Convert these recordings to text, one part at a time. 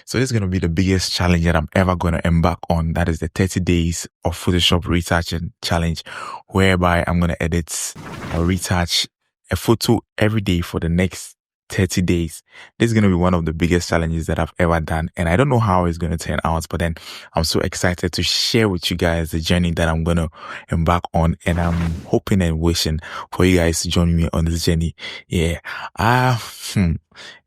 So this is going to be the biggest challenge that I'm ever going to embark on. That is the 30 days of Photoshop retouching challenge, whereby I'm going to edit or retouch a photo every day for the next 30 days. This is going to be one of the biggest challenges that I've ever done. And I don't know how it's going to turn out, but then I'm so excited to share with you guys the journey that I'm going to embark on. And I'm hoping and wishing for you guys to join me on this journey. Yeah.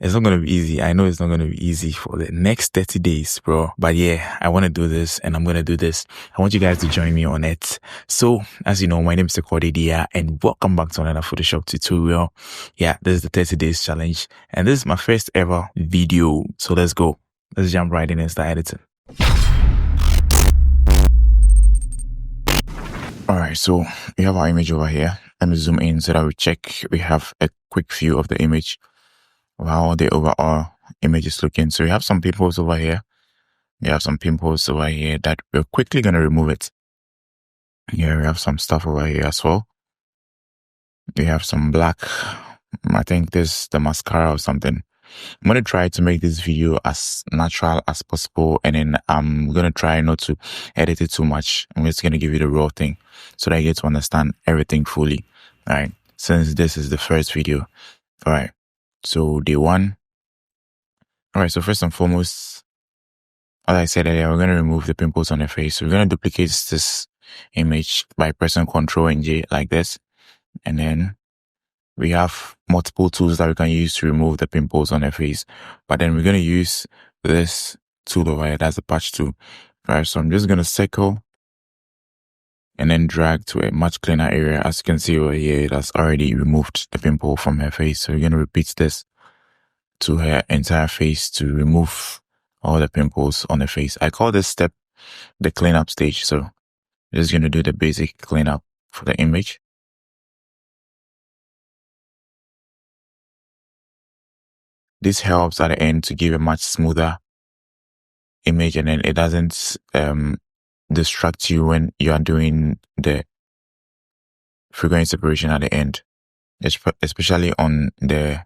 It's not going to be easy. I know it's not going to be easy for the next 30 days, bro. But yeah, I want to do this and I'm going to do this. I want you guys to join me on it. So, as you know, my name is Dia and welcome back to another Photoshop tutorial. Yeah, this is the 30 days challenge and this is my first ever video. So let's go. Let's jump right in and start editing. Alright, so we have our image over here. Let me zoom in so that we have a quick view of the image, of how the overall image is looking. So we have some pimples over here. We have some pimples over here that we're quickly going to remove it. Here we have some stuff over here as well. We have some black. I think this is the mascara or something. I'm going to try to make this video as natural as possible, and then I'm going to try not to edit it too much. I'm just going to give you the raw thing so that you get to understand everything fully. All right. Since this is the first video. All right. So day one. All right. So first and foremost, as I said earlier, we're going to remove the pimples on the face. So we're going to duplicate this image by pressing Ctrl and J like this. And then we have multiple tools that we can use to remove the pimples on the face. But then we're going to use this tool over here. That's the patch tool. All right. So I'm just going to circle and then drag to a much cleaner area. As you can see over here, it has already removed the pimple from her face. So we're going to repeat this to her entire face to remove all the pimples on the face. I call this step the cleanup stage. So I'm just going to do the basic cleanup for the image. This helps at the end to give a much smoother image, and then it doesn't distract you when you are doing the frequency separation at the end, especially on the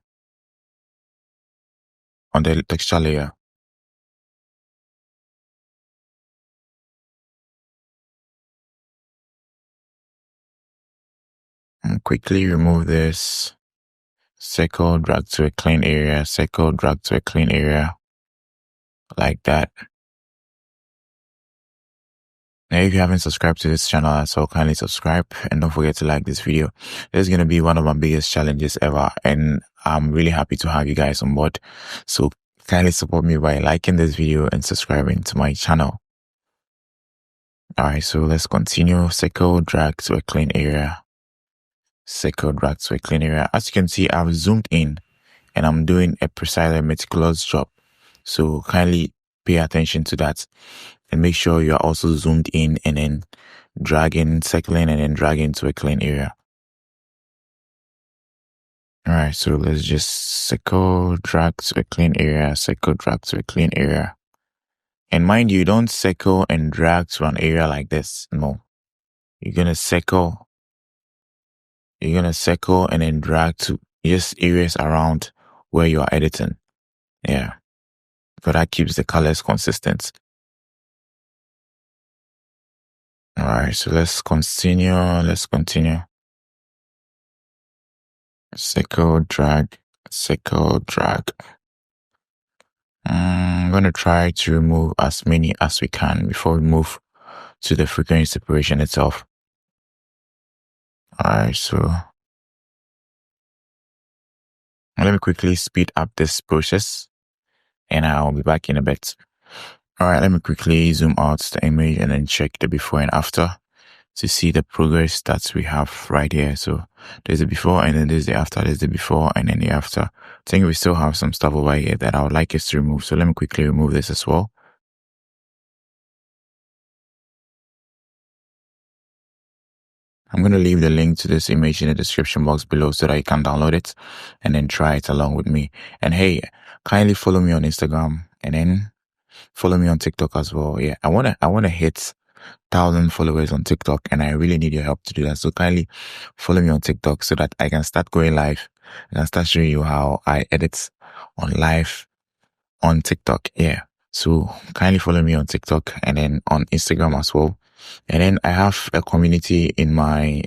texture layer. And quickly remove this. Circle, drag to a clean area. Circle, drag to a clean area. Like that. Now, if you haven't subscribed to this channel at all, kindly subscribe and don't forget to like this video. This is going to be one of my biggest challenges ever, and I'm really happy to have you guys on board. So kindly support me by liking this video and subscribing to my channel. Alright, so let's continue. Circle, drag to a clean area. Circle, drag to a clean area. As you can see, I've zoomed in and I'm doing a precise and meticulous job. So kindly pay attention to that and make sure you are also zoomed in and then dragging, circling, and then dragging to a clean area. Alright, so let's just circle, drag to a clean area, circle, drag to a clean area. And mind you, don't circle and drag to an area like this. No. You're going to circle and then drag to just areas around where you are editing. Yeah. But that keeps the colors consistent. Alright, so let's continue. Circle, drag, circle, drag. I'm going to try to remove as many as we can before we move to the frequency separation itself. Alright, so let me quickly speed up this process and I'll be back in a bit. Alright, let me quickly zoom out the image and then check the before and after to see the progress that we have right here. So there's the before and then there's the after, there's the before and then the after. I think we still have some stuff over here that I would like us to remove. So let me quickly remove this as well. I'm going to leave the link to this image in the description box below so that you can download it and then try it along with me. And hey, kindly follow me on Instagram and then follow me on TikTok as well. Yeah, I want to hit 1,000 followers on TikTok and I really need your help to do that. So kindly follow me on TikTok so that I can start going live and I'll start showing you how I edit on live on TikTok. Yeah. So kindly follow me on TikTok and then on Instagram as well. And then I have a community in my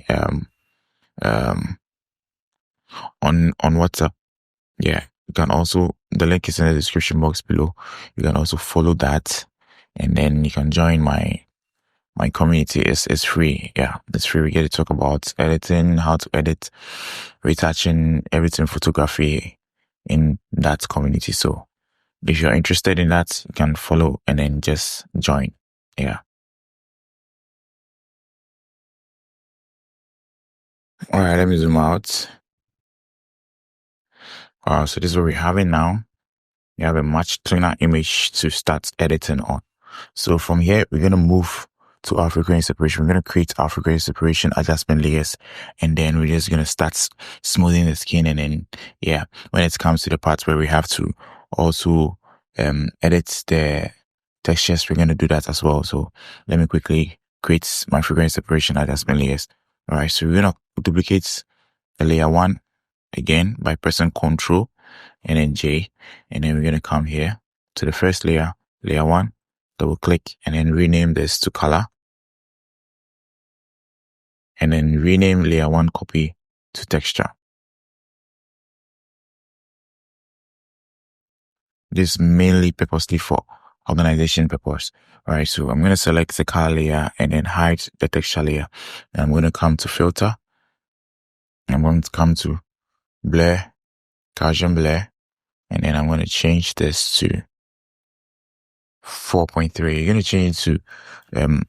on WhatsApp. Yeah, you can also, the link is in the description box below. You can also follow that, and then you can join my community. Is free. Yeah, it's free. We get to talk about editing, how to edit, retouching, everything photography in that community. So if you're interested in that, you can follow and then just join. Yeah. All right, let me zoom out. So this is what we're having now. You have a much cleaner image to start editing on. So from here, we're going to move to our frequency separation. We're going to create our frequency separation adjustment layers, and then we're just going to start smoothing the skin. And then, yeah, when it comes to the parts where we have to also edit the textures, we're going to do that as well. So let me quickly create my frequency separation adjustment layers. All right, so we're going to duplicate the layer 1 again by pressing Ctrl and then J, and then we're going to come here to the first layer, layer 1, double click, and then rename this to color, and then rename layer 1 copy to texture. This is mainly purposely for organization purpose. All right, so I'm going to select the color layer and then hide the texture layer. And I'm going to come to filter. I'm going to come to blur, Gaussian blur, and then I'm going to change this to 4.3. You're going to change it to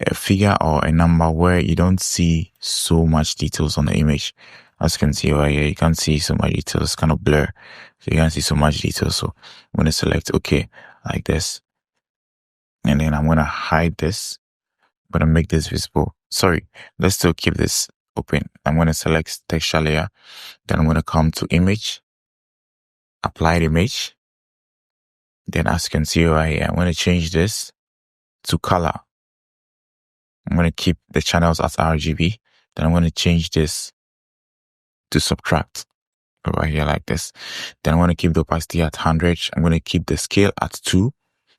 a figure or a number where you don't see so much details on the image. As you can see right here, you can't see so much details. It's kind of blur, so you can't see so much detail. So I'm going to select OK like this, and then I'm going to hide this. I'm going to make this visible. Sorry, let's still keep this open. I'm going to select texture layer. Then I'm going to come to image, apply the image. Then as you can see right here, I'm going to change this to color. I'm going to keep the channels as RGB. Then I'm going to change this to subtract right here like this. Then I'm going to keep the opacity at 100. I'm going to keep the scale at 2.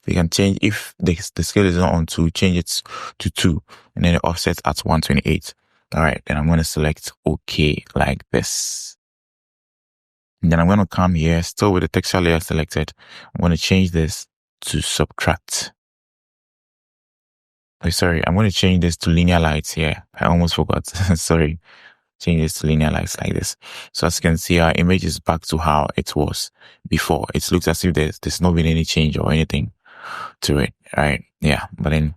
You can change, if the scale is not on 2, change it to 2. And then the offset at 128. All right. Then I'm going to select OK like this. And then I'm going to come here, still with the texture layer selected. I'm going to change this to subtract. Oh, sorry, I'm going to change this to linear lights here. I almost forgot. Sorry. Change this to linear lights like this. So as you can see, our image is back to how it was before. It looks as if there's not been any change or anything to it, right? Yeah, but then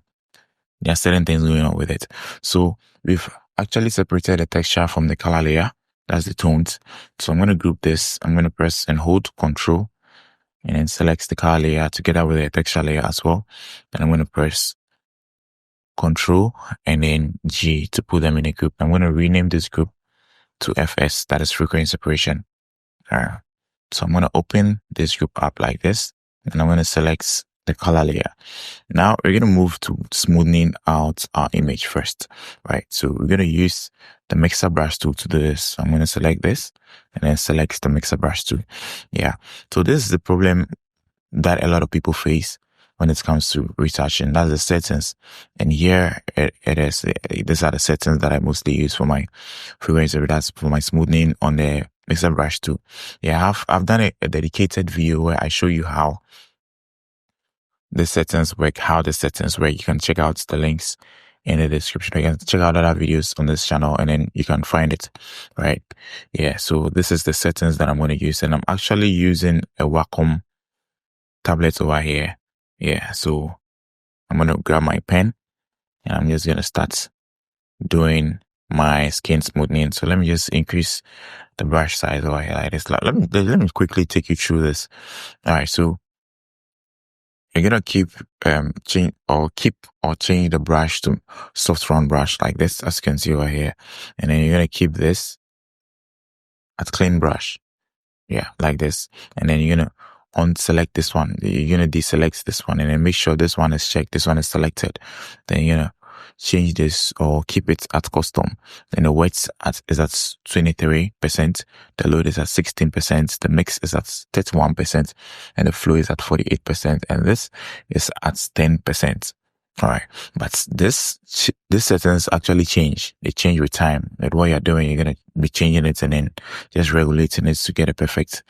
there are certain things going on with it. So we've actually separated the texture from the color layer. That's the tones. So I'm going to group this. I'm going to press and hold Control and then select the color layer together with the texture layer as well. Then I'm going to press Control and then G to put them in a group. I'm going to rename this group to FS, that is frequency separation. So I'm going to open this group up like this, and I'm going to select the color layer. Now we're going to move to smoothing out our image first, right? So we're going to use the mixer brush tool to do this. So I'm going to select this and then select the mixer brush tool. Yeah. So this is the problem that a lot of people face when it comes to retouching. That's the settings. And here it is. These are the settings that I mostly use for my frequency. That's for my smoothing on the mixer brush too. Yeah, I've done a dedicated video where I show you how the settings work, You can check out the links in the description. You can check out other videos on this channel and then you can find it, right? Yeah, so this is the settings that I'm going to use, and I'm actually using a Wacom tablet over here. Yeah, so I'm going to grab my pen and I'm just going to start doing my skin smoothing. So let me just increase the brush size over here like this. Let me quickly take you through this. All right, so you're going to change the brush to soft round brush like this, as you can see over here. And then you're going to keep this at clean brush. Yeah, like this. And then you're going to unselect this one. You're going to deselect this one and then make sure this one is checked. This one is selected. Then you're going to change this or keep it at custom. Then the weight is at 23%, the load is at 16%, the mix is at 31%, and the flow is at 48%, and this is at 10%. All right, but this settings actually change. They change with time. Like what you're doing, you're gonna be changing it and then just regulating it to get a perfect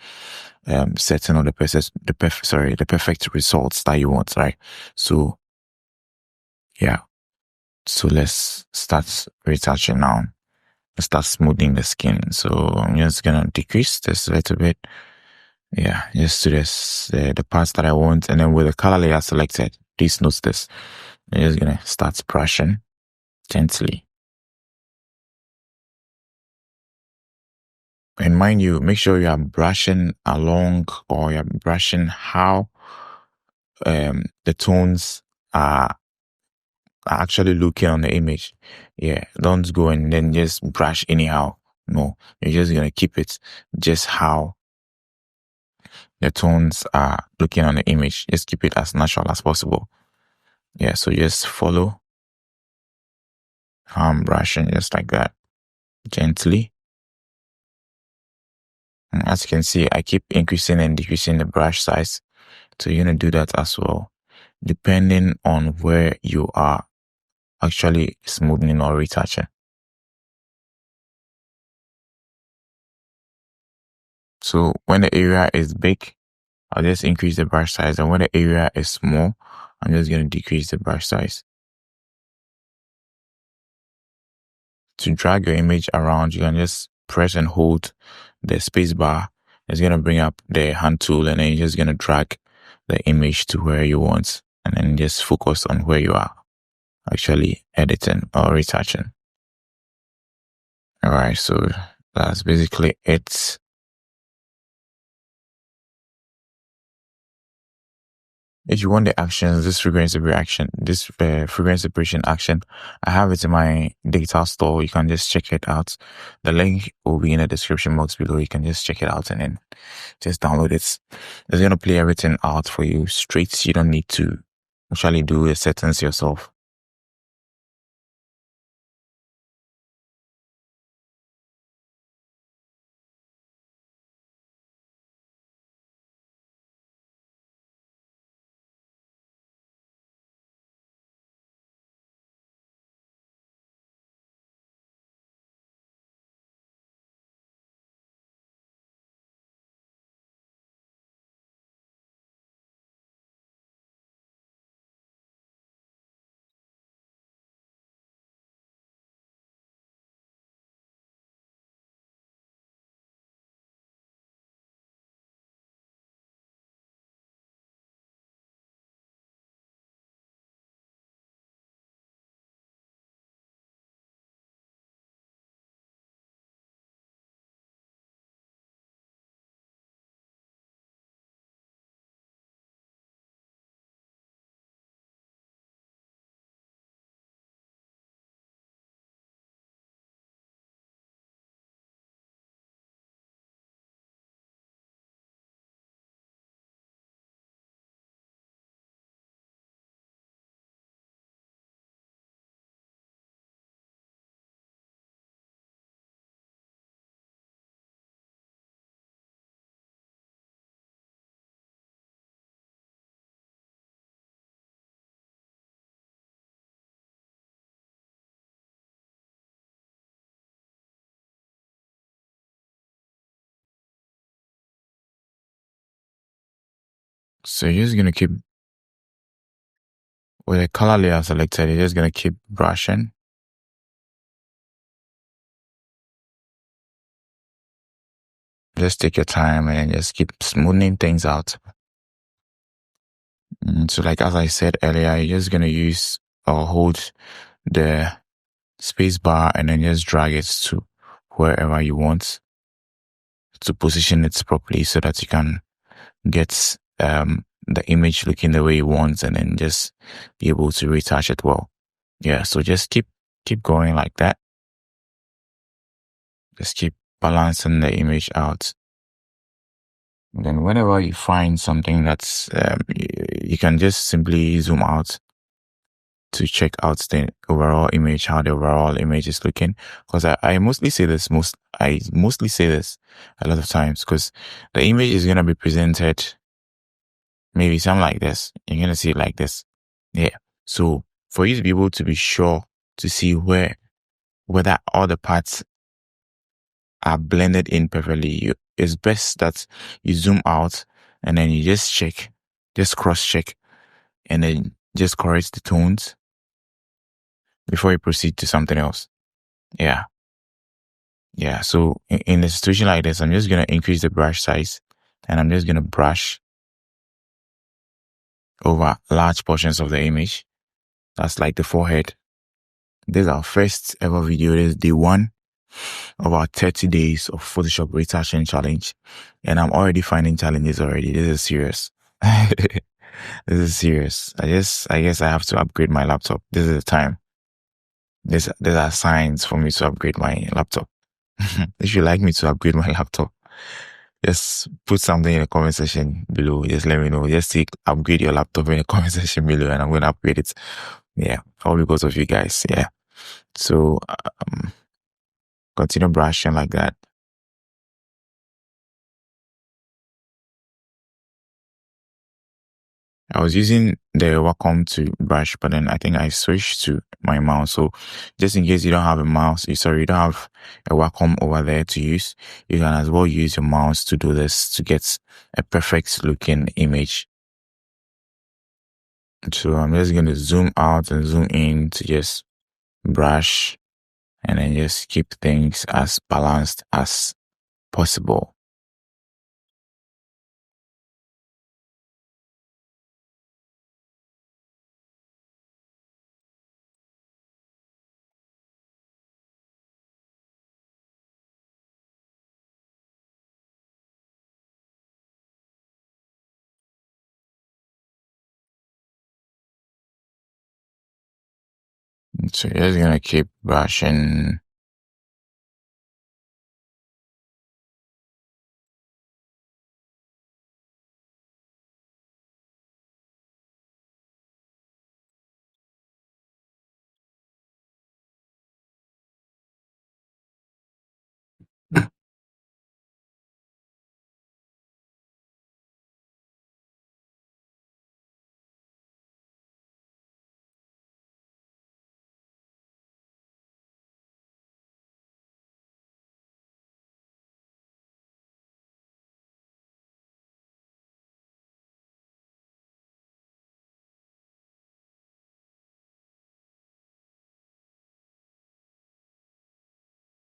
setting on the perfect results that you want, right? So yeah, so let's start retouching now. Let's start smoothing the skin. So I'm just gonna decrease this a little bit. Yeah, just to this the parts that I want, and then with the color layer selected, please note this. I'm just gonna start brushing gently. And mind you, make sure you are brushing along, or you're brushing how the tones are actually looking on the image. Yeah, don't go and then just brush anyhow. No, you're just gonna keep it just how the tones are looking on the image. Just keep it as natural as possible. Yeah, so just follow how I'm brushing, just like that, gently. And as you can see, I keep increasing and decreasing the brush size. So you're gonna do that as well, depending on where you are actually smoothing or retouching. So when the area is big, I'll just increase the brush size, and when the area is small, I'm just going to decrease the brush size. To drag your image around, you can just press and hold the space bar. It's going to bring up the hand tool, and then you're just going to drag the image to where you want, and then just focus on where you are actually editing or retouching. All right, so that's basically it. If you want the actions, this fragrance separation action, I have it in my data store. You can just check it out. The link will be in the description box below. You can just check it out and then just download it. It's going to play everything out for you straight. You don't need to actually do the settings yourself. So you're just going to keep, with the color layer selected, you're just going to keep brushing. Just take your time and then just keep smoothing things out. So like as I said earlier, you're just going to use or hold the space bar and then just drag it to wherever you want to position it properly so that you can get the image looking the way you want and then just be able to retouch it well. Yeah, so just keep going like that. Just keep balancing the image out. And then whenever you find something that's you can just simply zoom out to check out the overall image, how the overall image is looking. Because I mostly say this a lot of times, because the image is gonna be presented maybe something like this. You're gonna see it like this. Yeah. So for you to be able to be sure to see whether all the parts are blended in perfectly, it's best that you zoom out and then you just cross check, and then just correct the tones before you proceed to something else. Yeah. Yeah. So in a situation like this, I'm just going to increase the brush size, and I'm just going to brush over large portions of the image. That's like the forehead. This is our first ever video. This is day 1 of our 30 days of Photoshop retouching challenge. And I'm already finding challenges already. This is serious. This is serious. I guess I have to upgrade my laptop. This is the time. There are signs for me to upgrade my laptop. If you like me to upgrade my laptop, just put something in the comment section below. Just let me know. Just upgrade your laptop in the comment section below, and I'm going to upgrade it. Yeah, all because of you guys. Yeah. So continue brushing like that. I was using the Wacom to brush, but then I think I switched to my mouse. So just in case you don't have a mouse, you don't have a Wacom over there to use, you can as well use your mouse to do this to get a perfect looking image. So I'm just going to zoom out and zoom in to just brush, and then just keep things as balanced as possible. So you're just going to keep brushing.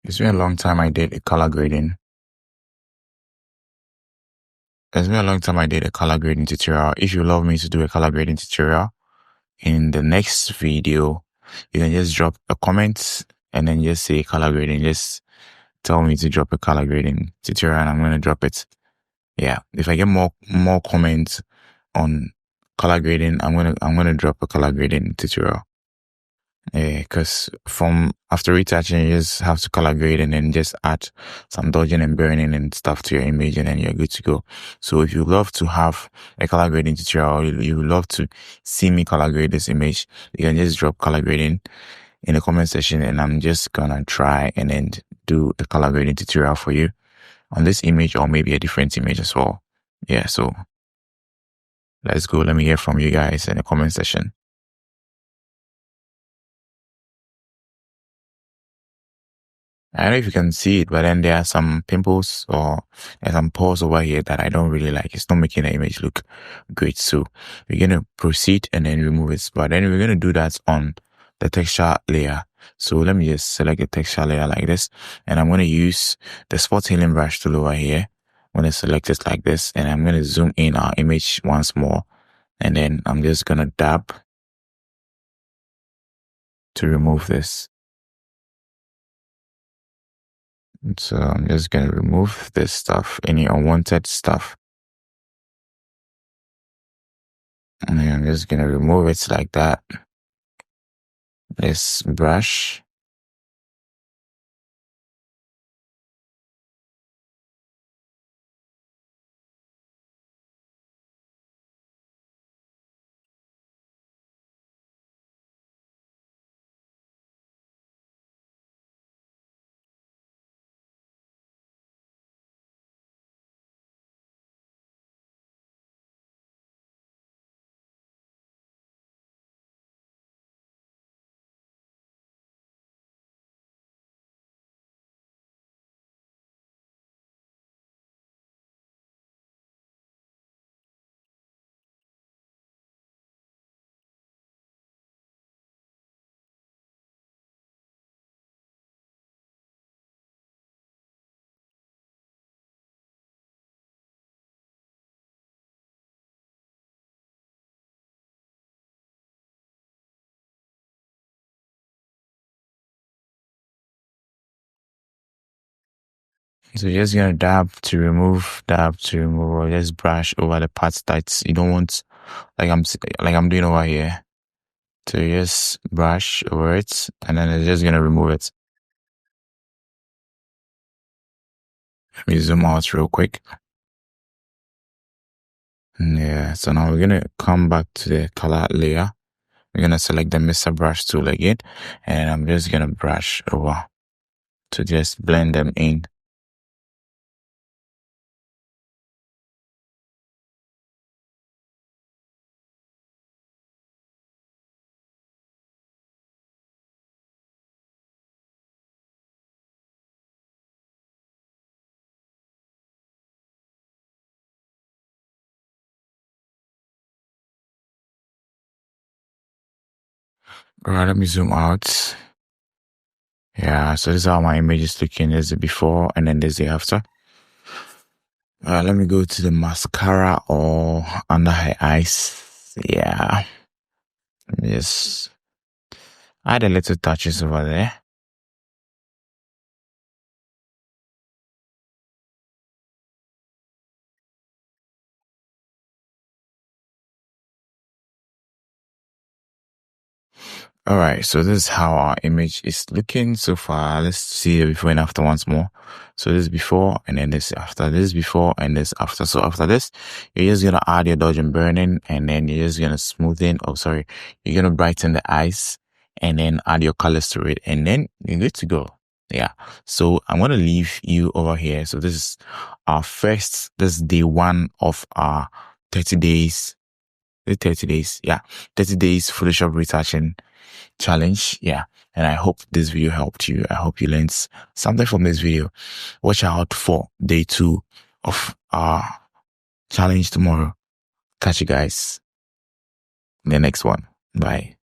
It's been a long time I did a color grading. It's been a long time I did a color grading tutorial. If you love me to do a color grading tutorial in the next video, you can just drop a comment and then just say color grading. Just tell me to drop a color grading tutorial, and I'm going to drop it. Yeah. If I get more comments on color grading, I'm going to drop a color grading tutorial. Because from after retouching, you just have to color grade and then just add some dodging and burning and stuff to your image, and then you're good to go. So if you love to have a color grading tutorial, you love to see me color grade this image, you can just drop color grading in the comment section, and I'm just gonna try and then do a color grading tutorial for you on this image, or maybe a different image as well. Yeah, so let's go. Let me hear from you guys in the comment section. I don't know if you can see it, but then there are some pimples or there's some pores over here that I don't really like. It's not making the image look great. So we're going to proceed and then remove it. But then we're going to do that on the texture layer. So let me just select the texture layer like this. And I'm going to use the spot healing brush tool over here. I'm going to select it like this. And I'm going to zoom in our image once more. And then I'm just going to dab to remove this. So I'm just going to remove this stuff, any unwanted stuff. And I'm just going to remove it like that. This brush. So you're just gonna dab to remove, or just brush over the parts that you don't want, like I'm doing over here. So you just brush over it, and then it's just gonna remove it. Let me zoom out real quick. Yeah, so now we're gonna come back to the color layer. We're gonna select the Mr. Brush tool again, and I'm just gonna brush over to just blend them in. Alright, let me zoom out. Yeah, so this is how my image is looking. There's the before and then there's the after. Let me go to the mascara or under her eyes. Yeah, just add a little touches over there. All right, so this is how our image is looking so far. Let's see the before and after once more. So this is before and then this after. This is before and this after. So after this, you're just gonna add your dodge and burning, and then you're just gonna smoothen. Oh, sorry, you're gonna brighten the eyes, and then add your colors to it, and then you're good to go. Yeah. So I'm gonna leave you over here. So this is our first. This is day one of our 30 days. 30 days. Yeah, 30 days Photoshop retouching challenge. Yeah, and I hope this video helped you. I hope you learned something from this video. Watch out for day 2 of our challenge tomorrow. Catch you guys in the next one. Bye.